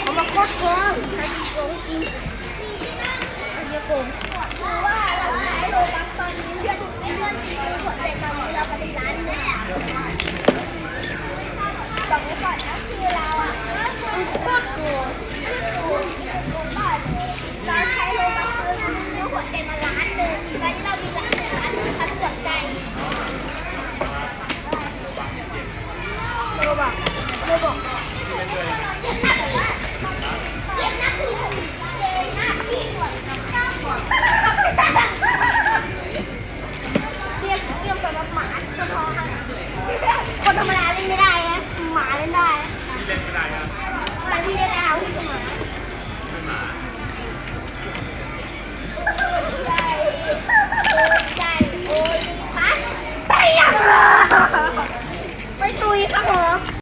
เขามาโคตรโกงใครโกงจริงอันนี้โกงคือว่าเราใช้โลบัคตอนนี้เลื่อนซื้อผลแต่ตอนนี้เราไปที่ร้านเลยบอกไว้ก่อนนะคือเราอ่ะโคตรโกงเราใช้โลบัคซื้อผลแต่มาร้านเลยตอนนี้เรามีร้านแต่ร้านนึงคันหัวใจโลบัคเย็นหน้าแบบว่าเย็นหน้าคือเย็นหน้าที่หัวเกี่ยมสำหรับหมาเฉพาะคนธรรมดาเล่นไม่ได้นะหมาเล่นได้ที่เล่นไม่ได้ครับแต่ที่เล่นเอาที่หมาเป็นหมาใจโอ้ยฮะไปยังไปตุยครับผม